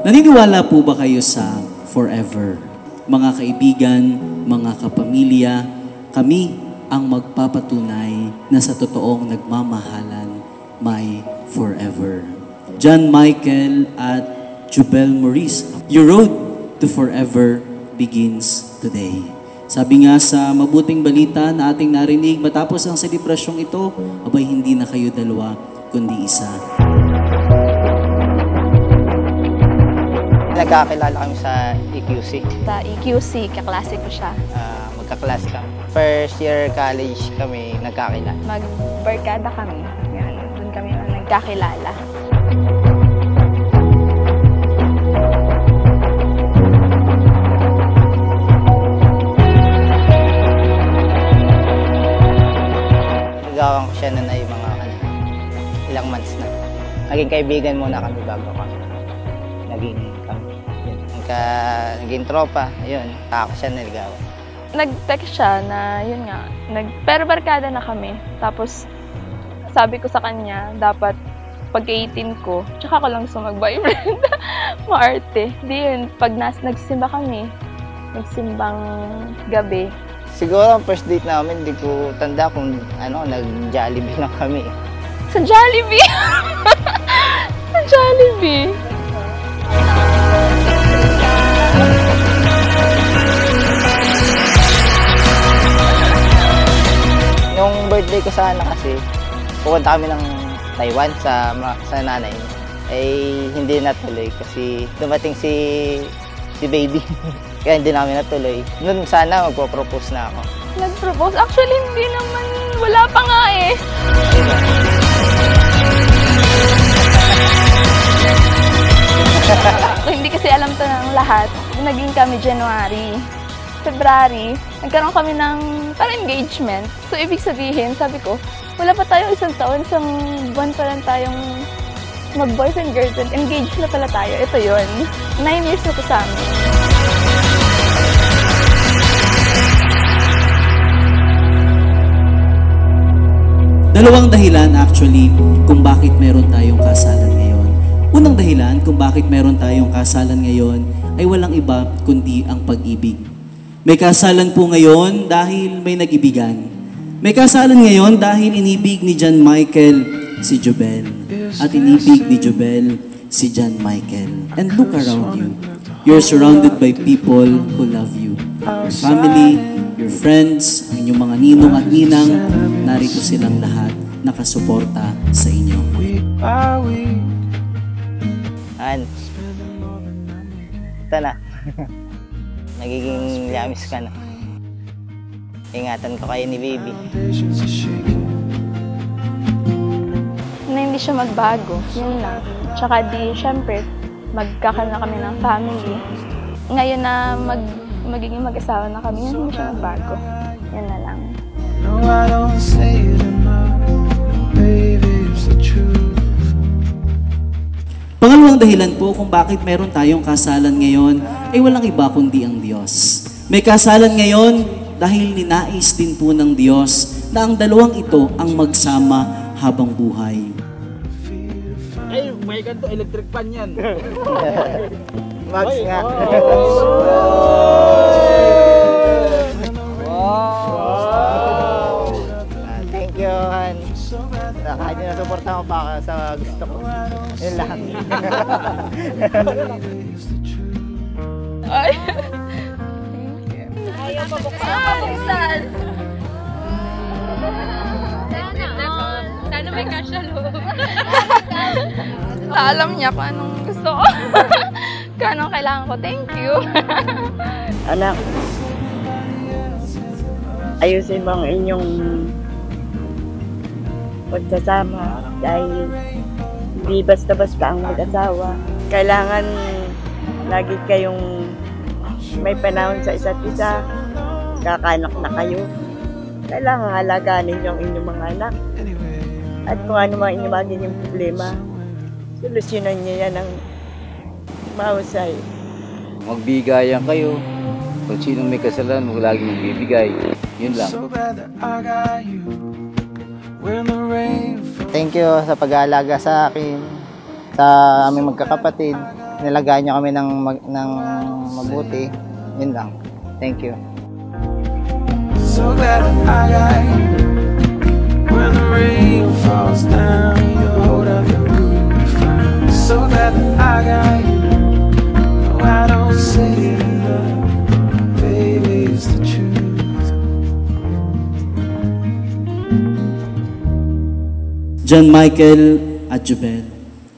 Naniniwala po ba kayo sa forever? Mga kaibigan, mga kapamilya, kami ang magpapatunay na sa totoong nagmamahalan may forever. John Michael at Jubel Maurice, your road to forever begins today. Sabi nga sa mabuting balita na ating narinig matapos ang selebrasyong ito, abay hindi na kayo dalawa, kundi isa. Nagkakilala kami sa EQC. Sa EQC, kaklase ko siya. Magkaklase kami. First year college kami nagkakilala. Magbarkada kami. Yan, doon kami nagkakilala. Nagawang ko siya na mga ilang months na. Naging kaibigan muna kami bago kami. Naging tropa, ayun, ako siya niligawan. Nag-text siya na, yun nga, pero barkada na kami. Tapos, sabi ko sa kanya, dapat pag-18 ko, tsaka ko lang gusto mag-boyfriend. Maarte. Di yun, pag nagsimba kami, nagsimbang gabi. Siguro ang first date namin, di ko tanda kung nag-Jollibee lang kami. Sa Jollibee! Sa Jollibee! Nung birthday ko sana kasi, pupunta kami ng Taiwan sa nanay niya. Hindi natuloy kasi dumating si baby. Kaya hindi namin natuloy. Noon sana magpo-propose na ako. Nag-propose? Actually, hindi naman. Wala pa nga eh. Hindi kasi alam to ng lahat. Naging kami January. February, nagkaroon kami ng parang engagement. So, ibig sabihin, sabi ko, wala pa tayong isang taon, isang buwan pa lang tayong mag-boyfriend, girlfriend. Engaged na pala tayo. Ito yun. 9 years na to sa amin. Dalawang dahilan actually kung bakit meron tayong kasalan ngayon. Unang dahilan kung bakit meron tayong kasalan ngayon ay walang iba kundi ang pag-ibig. May kasalan po ngayon dahil may nag-ibigan. May kasalan ngayon dahil inibig ni John Michael si Jubel. At inibig ni Jubel si John Michael. And look around you. You're surrounded by people who love you. Your family, your friends, ang inyong mga ninong at ninang, narito silang lahat nakasuporta sa inyo. Ito na. Nagiging yamis ka na. Ingatan ko kayo ni baby. Na hindi siya magbago, yun lang. Tsaka syempre, magkakaroon na kami ng family. Ngayon na magiging mag-asawa na kami, hindi siya magbago. Yan na lang. No, I don't say it enough, baby, it's the truth. Pangalawang dahilan po kung bakit meron tayong kasalan ngayon ay walang iba kundi ang Diyos. May kasalan ngayon dahil ninais din po ng Diyos na ang dalawang ito ang magsama habang buhay. Ay, may ganito, electric fan yan. Max nga. Wow! Thank you, Han. Kahit nyo nasuporta ko pa sa gusto ko. Yun lang. Ay! Ayaw pa buksan! Sana may cash na loob. Alam niya kung anong gusto ko. Kung anong kailangan ko. Thank you. Anak, ayusin mo ang inyong pagsasama dahil hindi basta-basta ang mag-asawa. Kailangan lagi kayong may panahon sa isa't isa. Kakanak na kayo. Kailangan alagaan ninyo ang inyong mga anak. At kung ano man inyong magiging problema, solusyonan niyo yan ng mahusay. Magbigayan kayo. Kung sino may kasalanan, huwag lagi magbibigay. Yun lang. Thank you sa pag-aalaga sa akin, sa aming magkakapatid. nalagaan niyo kami ng mabuti. Yun lang. Thank you. So glad I got you. When the rain falls down, you hold up the roof. So glad I got you. No, I don't say it enough. Baby, it's the truth. John Michael at Jubel,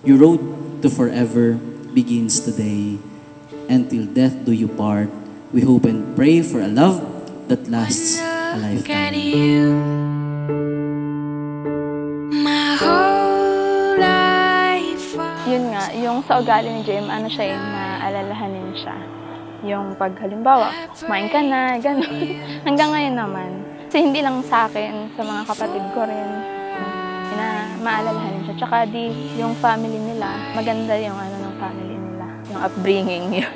your road to forever begins today. Until death do you part. We hope and pray for a love that lasts a lifetime. Yun nga, yung sa ugali ni JM, ano siya yung maalalahanin siya. Yung pag halimbawa, kumain ka na, gano'n. Hanggang ngayon naman. Kasi hindi lang sa akin, sa mga kapatid ko rin, na maalalahanin siya. Tsaka yung family nila, maganda yung ano ng family nila, yung upbringing yun.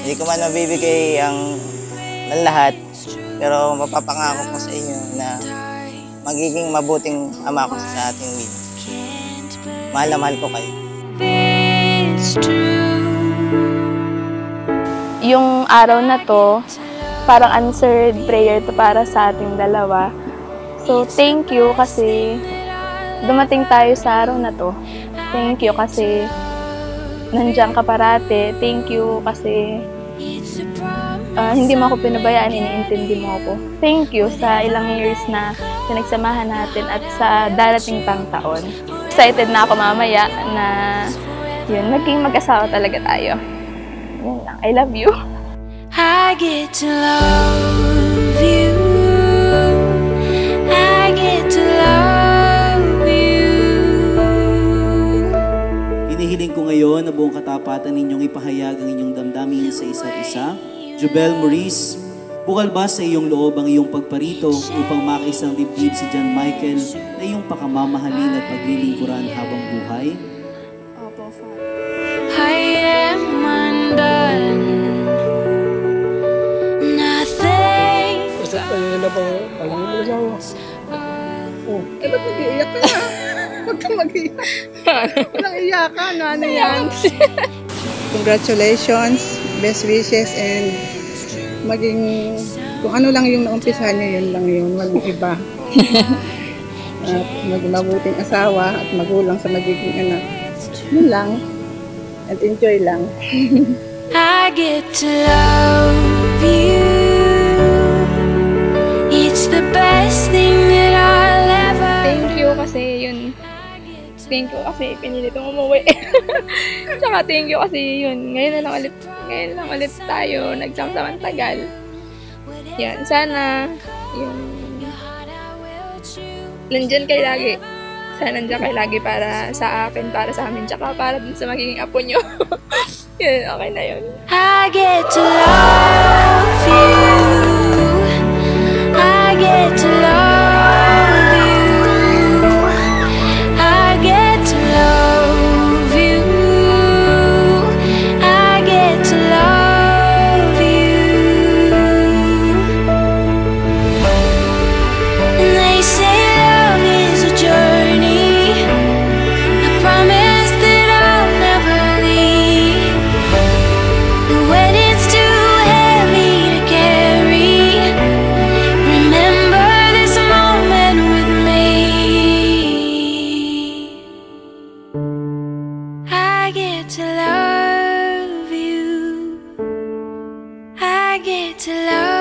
Hindi ko man mabibigay ang lahat, pero mapapangako ko sa inyo na magiging mabuting ama ko sa ating Win. Mahal na mahal ko kayo. Yung araw na to, parang answered prayer to para sa ating dalawa. So, thank you kasi dumating tayo sa araw na to. Thank you kasi nandiyan ka parate. Thank you kasi hindi mo ako pinabayaan, iniintindi mo ako. Thank you sa ilang years na pinagsamahan natin at sa darating pang taon. Excited na ako mamaya na yun, maging mag-asawa talaga tayo. Yun lang. I love you. I get to love you. I get to love you. Hinihiling ko ngayon na buong katapatan ninyong ipahayag ang inyong damdamin sa isa't isa. Jubel Maurice, bukal ba sa iyong loob ang iyong pagparito upang makisang dibdib si John Michael na iyong pakamamahalin at paglilingkuran habang buhay? Opo, Father. I am undone. Nothing. Basta ayun na pang alam mo asawa. Oh, eh ba't mag-iiyak ka na? Huwag kang mag-iiyak. Walang iyakan, ano yan? Congratulations, best wishes, and maging kung ano lang yung naumpisahan niyo, yun lang yun, walang iba. At maging mabuting asawa at magulang sa magiging anak. Yun lang. At enjoy lang. I get to love you. It's the best thing that I'll ever. Thank you kasi yun. Thank you kasi pinilit kong umuwi. Tsaka thank you kasi yun. Ngayon lang ulit tayo nagsamsaman tagal. Yan, sana yung nandyan kayo lagi. Sana nandyan kayo lagi para sa akin, para sa amin, tsaka para dun sa magiging apo nyo. Yun, okay na yun. I get to love you. I get to love you. I get to love you. I get to love you. And they say love is a journey. I promise that I'll never leave. When it's too heavy to carry, remember this moment with me. I get to love you. I get to love